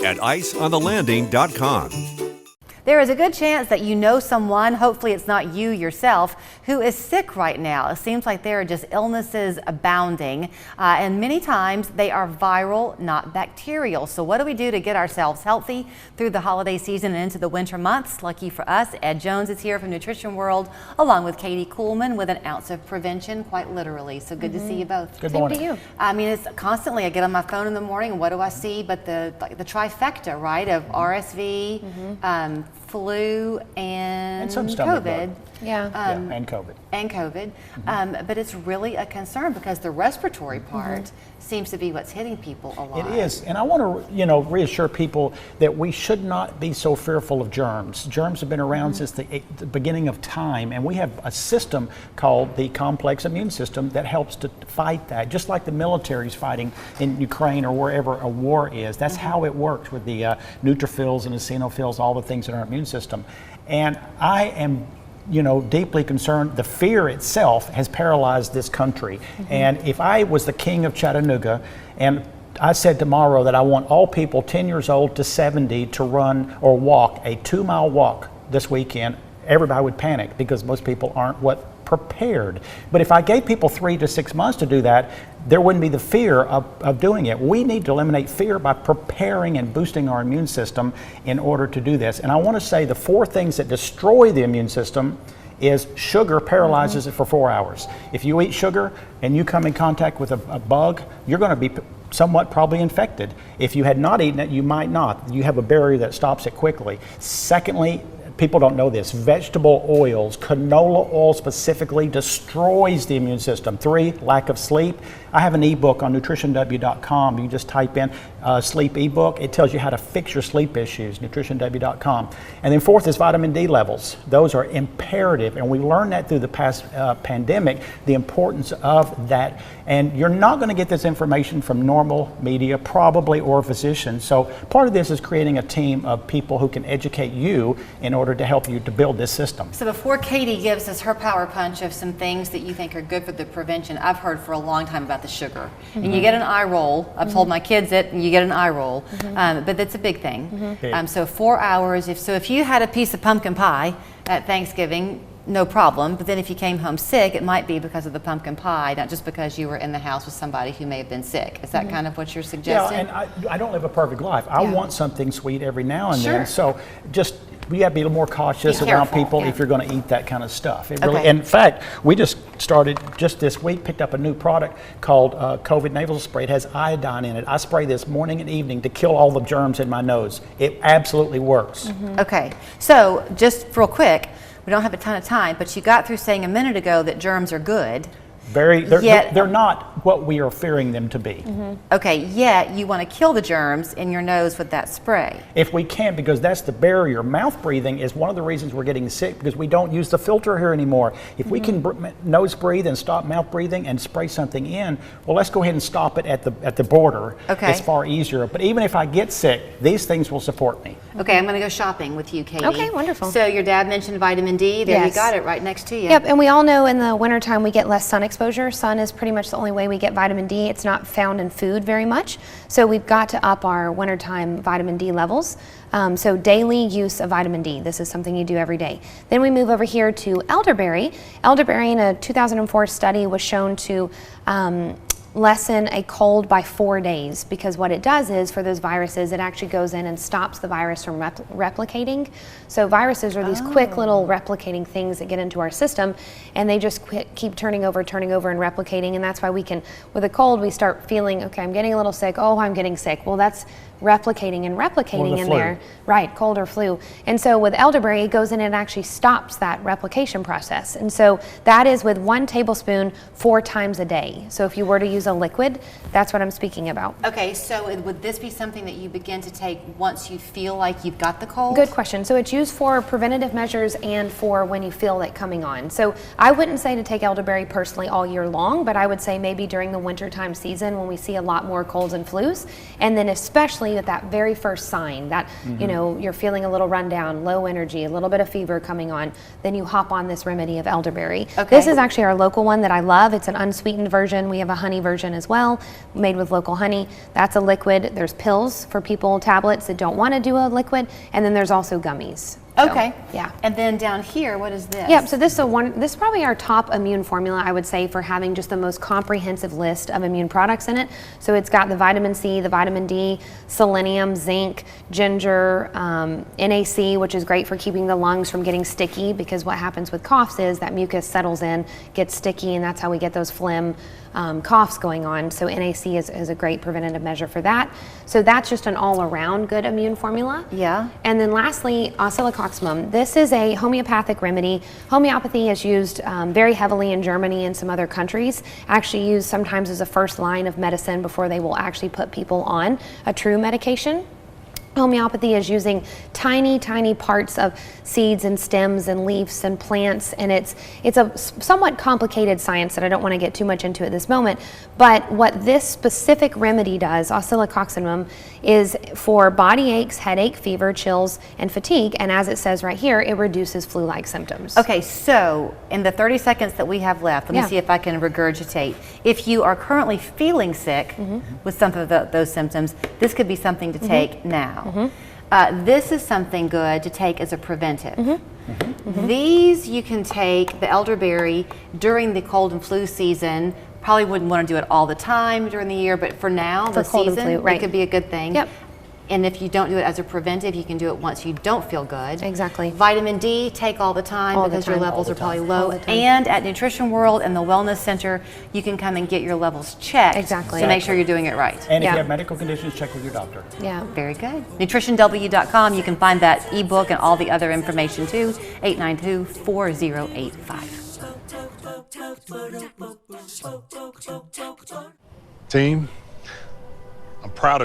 at iceonthelanding.com. There is a good chance that you know someone, hopefully it's not you yourself, who is sick right now. It seems like there are just illnesses abounding, and many times they are viral, not bacterial. So what do we do to get ourselves healthy through the holiday season and into the winter months? Lucky for us, Ed Jones is here from Nutrition World, along with Katie Kuhlman with an ounce of prevention, quite literally. So good to see you both. Good morning. Same to you. I mean, it's constantly, I get on my phone in the morning and what do I see but the trifecta, right, of RSV, flu, and some stomach COVID. bug. Yeah. And COVID. And COVID. But it's really a concern because the respiratory part seems to be what's hitting people a lot. It is, and I want to, reassure people that we should not be so fearful of germs. Germs have been around since the beginning of time, and we have a system called the complex immune system that helps to fight that. Just like the military's fighting in Ukraine or wherever a war is, that's how it works with the neutrophils and eosinophils, all the things in our immune system. And I am deeply concerned. The fear itself has paralyzed this country. And if I was the king of Chattanooga and I said tomorrow that I want all people 10 years old to 70 to run or walk a 2-mile walk this weekend, everybody would panic because most people aren't prepared. But if I gave people 3 to 6 months to do that, there wouldn't be the fear of doing it. We need to eliminate fear by preparing and boosting our immune system in order to do this. And I want to say the 4 things that destroy the immune system is sugar paralyzes it for 4 hours. If you eat sugar and you come in contact with a bug, you're going to be somewhat probably infected. If you had not eaten it, you might not. You have a barrier that stops it quickly. Secondly, people don't know this, vegetable oils, canola oil specifically, destroys the immune system. 3, lack of sleep. I have an ebook on nutritionw.com. You just type in sleep ebook. It tells you how to fix your sleep issues, nutritionw.com. And then 4th is vitamin D levels. Those are imperative, and we learned that through the past pandemic, the importance of that. And you're not going to get this information from normal media, probably, or physicians. So part of this is creating a team of people who can educate you in order to help you to build this system. So before Katie gives us her power punch of some things that you think are good for the prevention, I've heard for a long time about the sugar. And you get an eye roll. I've told my kids it, and you get an eye roll. But that's a big thing. So 4 hours, if you had a piece of pumpkin pie at Thanksgiving, no problem. But then if you came home sick, it might be because of the pumpkin pie, not just because you were in the house with somebody who may have been sick. Is that kind of what you're suggesting? Yeah, and I don't live a perfect life. I want something sweet every now and then. So just, we have to be a little more cautious around people if you're going to eat that kind of stuff. It really, in fact, we just started just this week, picked up a new product called COVID nasal spray. It has iodine in it. I spray this morning and evening to kill all the germs in my nose. It absolutely works. Okay, so just real quick, we don't have a ton of time, but you got through saying a minute ago that germs are good. They're not what we are fearing them to be. Okay, yet you want to kill the germs in your nose with that spray. If we can, because that's the barrier. Mouth breathing is one of the reasons we're getting sick, because we don't use the filter here anymore. If we can nose breathe and stop mouth breathing and spray something in, well, let's go ahead and stop it at the border. Okay. It's far easier. But even if I get sick, these things will support me. Okay, I'm going to go shopping with you, Katie. Okay, wonderful. So your dad mentioned vitamin D. There, Yes. you got it right next to you. Yep, and we all know in the wintertime we get less sun exposure. Sun is pretty much the only way we get vitamin D. It's not found in food very much. So we've got to up our wintertime vitamin D levels. So daily use of vitamin D. This is something you do every day. Then we move over here to elderberry. Elderberry in a 2004 study was shown to lessen a cold by 4 days, because what it does is for those viruses, it actually goes in and stops the virus from replicating. So viruses are these quick little replicating things that get into our system, and they just keep turning over and replicating. And that's why we can, with a cold, we start feeling, okay, I'm getting a little sick. Oh, I'm getting sick. Well, that's replicating in there. Right, cold or flu. And so with elderberry, it goes in and actually stops that replication process. And so that is with 1 tablespoon 4 times a day. So if you were to use a liquid, that's what I'm speaking about. Okay, so would this be something that you begin to take once you feel like you've got the cold? Good question. So it's used for preventative measures and for when you feel it coming on. So I wouldn't say to take elderberry personally all year long, but I would say maybe during the wintertime season when we see a lot more colds and flus. And then especially at that very first sign that, you know, you're feeling a little rundown, low energy, a little bit of fever coming on, then you hop on this remedy of elderberry. Okay. This is actually our local one that I love. It's an unsweetened version. We have a honey version version as well, made with local honey. That's a liquid. There's pills for people, tablets that don't want to do a liquid, and then there's also gummies. So, Okay. yeah. And then down here, what is this? Yep, so this is probably our top immune formula, I would say, for having just the most comprehensive list of immune products in it. So it's got the vitamin C, the vitamin D, selenium, zinc, ginger, NAC, which is great for keeping the lungs from getting sticky, because what happens with coughs is that mucus settles in, gets sticky, and that's how we get those phlegm coughs going on. So NAC is a great preventative measure for that. So that's just an all-around good immune formula. Yeah. And then lastly, oscillococcinum. This is a homeopathic remedy. Homeopathy is used very heavily in Germany and some other countries. Actually used sometimes as a first line of medicine before they will actually put people on a true medication. Homeopathy is using tiny, tiny parts of seeds and stems and leaves and plants, and it's a somewhat complicated science that I don't want to get too much into at this moment. But what this specific remedy does, oscillococcinum, is for body aches, headache, fever, chills, and fatigue. And as it says right here, it reduces flu-like symptoms. Okay, so in the 30 seconds that we have left, let me see if I can regurgitate. If you are currently feeling sick with some of those symptoms, this could be something to take now. This is something good to take as a preventive. These you can take, the elderberry, during the cold and flu season. Probably wouldn't want to do it all the time during the year, but for now, For the cold and season, flu, right. it could be a good thing. Yep. And if you don't do it as a preventive, you can do it once you don't feel good. Exactly. Vitamin D, take all the time All the because your time. levels All are the probably time. low. All the time. And at Nutrition World and the Wellness Center, you can come and get your levels checked. Exactly. To make sure you're doing it right. And if Yeah. you have medical conditions, check with your doctor. Yeah. Very good. NutritionW.com, you can find that ebook and all the other information too. 892-4085. Team, I'm proud of